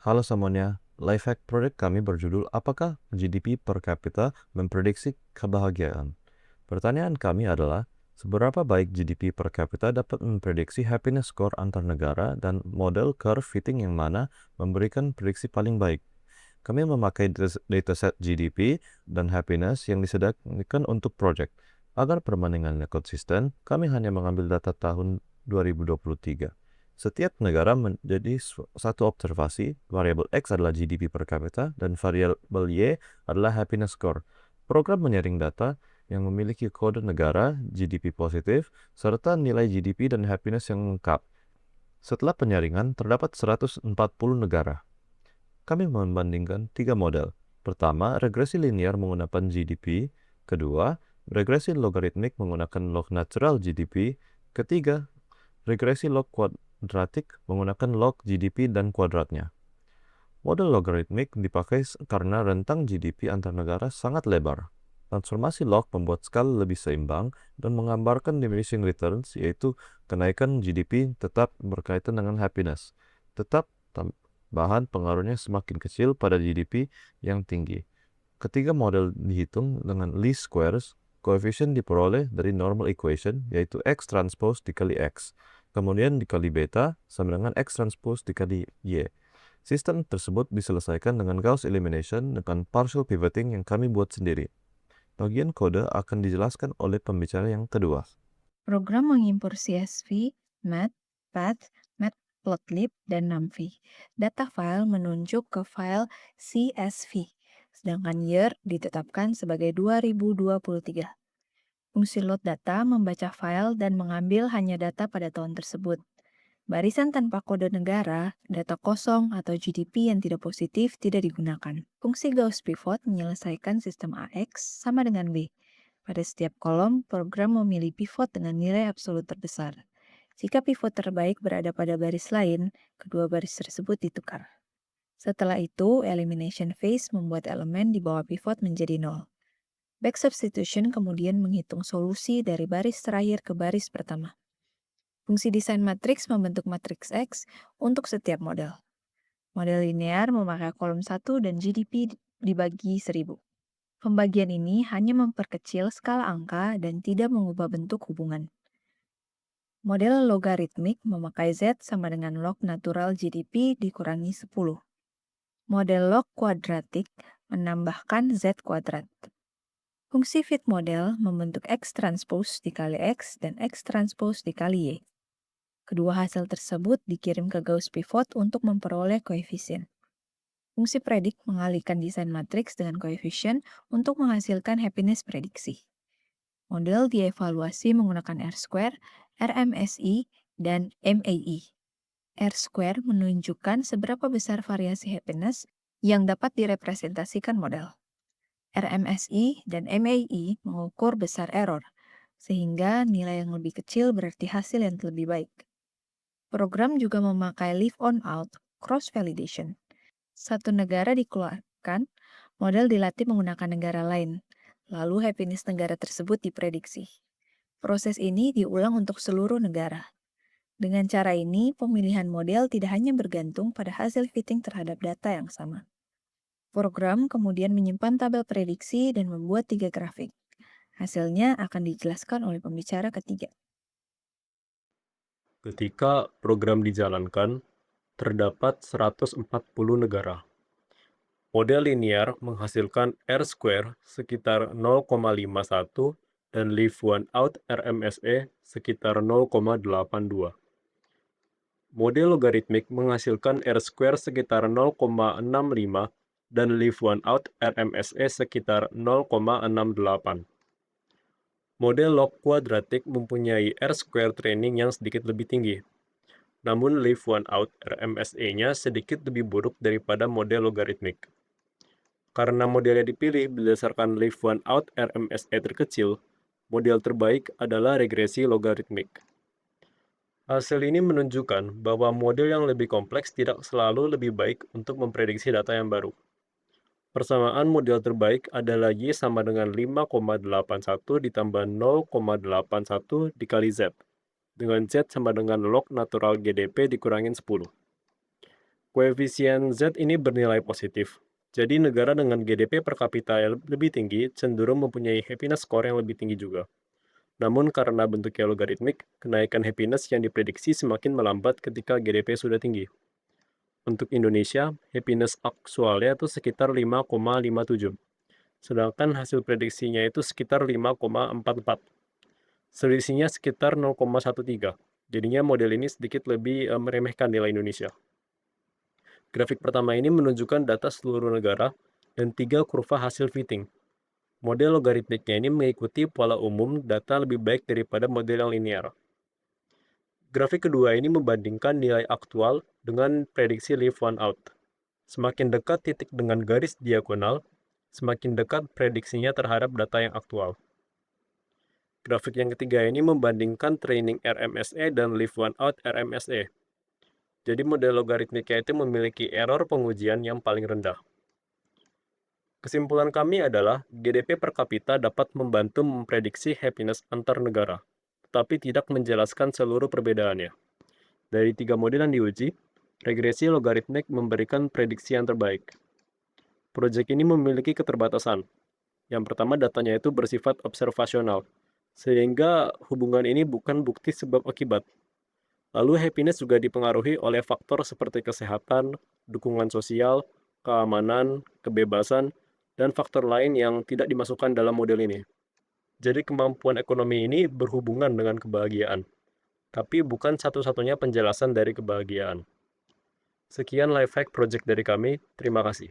Halo semuanya, Lifehack Project kami berjudul Apakah GDP per kapita memprediksi kebahagiaan? Pertanyaan kami adalah, seberapa baik GDP per kapita dapat memprediksi happiness score antar negara dan model curve fitting yang mana memberikan prediksi paling baik? Kami memakai dataset GDP dan happiness yang disediakan untuk project. Agar perbandingannya konsisten, kami hanya mengambil data tahun 2023. Setiap negara menjadi satu observasi, variabel X adalah GDP per kapita, dan variabel Y adalah happiness score. Program menyaring data yang memiliki kode negara, GDP positif, serta nilai GDP dan happiness yang lengkap. Setelah penyaringan, terdapat 140 negara. Kami membandingkan 3 model. Pertama, regresi linear menggunakan GDP. Kedua, regresi logaritmik menggunakan log natural GDP. Ketiga, regresi log kuadratik menggunakan log GDP dan kuadratnya. Model logaritmik dipakai karena rentang GDP antar negara sangat lebar. Transformasi log membuat skala lebih seimbang dan menggambarkan diminishing returns, yaitu kenaikan GDP tetap berkaitan dengan happiness. Tetap tambahan pengaruhnya semakin kecil pada GDP yang tinggi. Ketiga model dihitung dengan least squares. Koefisien diperoleh dari normal equation, yaitu X transpose dikali X. Kemudian dikali beta sama dengan X transpose dikali Y. Sistem tersebut diselesaikan dengan Gauss elimination dengan partial pivoting yang kami buat sendiri. Bagian kode akan dijelaskan oleh pembicara yang kedua. Program mengimpor CSV, Math, Path, Matplotlib, dan NumPy. Data file menunjuk ke file CSV, sedangkan year ditetapkan sebagai 2023. Fungsi load data membaca file dan mengambil hanya data pada tahun tersebut. Barisan tanpa kode negara, data kosong, atau GDP yang tidak positif tidak digunakan. Fungsi Gauss Pivot menyelesaikan sistem AX sama dengan B. Pada setiap kolom, program memilih pivot dengan nilai absolut terbesar. Jika pivot terbaik berada pada baris lain, kedua baris tersebut ditukar. Setelah itu, elimination phase membuat elemen di bawah pivot menjadi 0. Back substitution kemudian menghitung solusi dari baris terakhir ke baris pertama. Fungsi desain matriks membentuk matriks X untuk setiap model. Model linear memakai kolom 1 dan GDP dibagi 1000. Pembagian ini hanya memperkecil skala angka dan tidak mengubah bentuk hubungan. Model logaritmik memakai Z sama dengan log natural GDP dikurangi 10. Model log kuadratik menambahkan Z kuadrat. Fungsi fit model membentuk X transpose dikali X dan X transpose dikali Y. Kedua hasil tersebut dikirim ke Gauss Pivot untuk memperoleh koefisien. Fungsi predik mengalihkan desain matriks dengan koefisien untuk menghasilkan happiness prediksi. Model dievaluasi menggunakan R-square, RMSI, dan MAI. R-square menunjukkan seberapa besar variasi happiness yang dapat direpresentasikan model. RMSI dan MAI mengukur besar error, sehingga nilai yang lebih kecil berarti hasil yang lebih baik. Program juga memakai leave on out cross validation. Satu negara dikeluarkan, model dilatih menggunakan negara lain, lalu happiness negara tersebut diprediksi. Proses ini diulang untuk seluruh negara. Dengan cara ini, pemilihan model tidak hanya bergantung pada hasil fitting terhadap data yang sama. Program kemudian menyimpan tabel prediksi dan membuat 3 grafik. Hasilnya akan dijelaskan oleh pembicara ketiga. Ketika program dijalankan, terdapat 140 negara. Model linear menghasilkan R-square sekitar 0,51 dan leave one out RMSE sekitar 0,82. Model logaritmik menghasilkan R-square sekitar 0,65 dan leave one out RMSE sekitar 0,68. Model log kuadratik mempunyai R-square training yang sedikit lebih tinggi. Namun leave one out RMSE-nya sedikit lebih buruk daripada model logaritmik. Karena modelnya dipilih berdasarkan leave one out RMSE terkecil, model terbaik adalah regresi logaritmik. Hasil ini menunjukkan bahwa model yang lebih kompleks tidak selalu lebih baik untuk memprediksi data yang baru. Persamaan model terbaik adalah Y sama dengan 5,81 ditambah 0,81 dikali Z, dengan Z sama dengan log natural GDP dikurangin 10. Koefisien Z ini bernilai positif. Jadi negara dengan GDP per kapita yang lebih tinggi cenderung mempunyai happiness score yang lebih tinggi juga. Namun karena bentuknya logaritmik, kenaikan happiness yang diprediksi semakin melambat ketika GDP sudah tinggi. Untuk Indonesia, happiness aktualnya itu sekitar 5,57. Sedangkan hasil prediksinya itu sekitar 5,44. Selisihnya sekitar 0,13. Jadinya model ini sedikit lebih meremehkan nilai Indonesia. Grafik pertama ini menunjukkan data seluruh negara dan 3 kurva hasil fitting. Model logaritmiknya ini mengikuti pola umum data lebih baik daripada model yang linear. Grafik kedua ini membandingkan nilai aktual dengan prediksi leave one out. Semakin dekat titik dengan garis diagonal, semakin dekat prediksinya terhadap data yang aktual. Grafik yang ketiga ini membandingkan training RMSE dan leave one out RMSE. Jadi model logaritmiknya itu memiliki error pengujian yang paling rendah. Kesimpulan kami adalah GDP per kapita dapat membantu memprediksi happiness antar negara, tetapi tidak menjelaskan seluruh perbedaannya. Dari 3 model yang diuji, regresi logaritmik memberikan prediksi yang terbaik. Proyek ini memiliki keterbatasan. Yang pertama, datanya itu bersifat observasional, sehingga hubungan ini bukan bukti sebab akibat. Lalu happiness juga dipengaruhi oleh faktor seperti kesehatan, dukungan sosial, keamanan, kebebasan, dan faktor lain yang tidak dimasukkan dalam model ini. Jadi kemampuan ekonomi ini berhubungan dengan kebahagiaan, tapi bukan satu-satunya penjelasan dari kebahagiaan. Sekian Lifehack Project dari kami, terima kasih.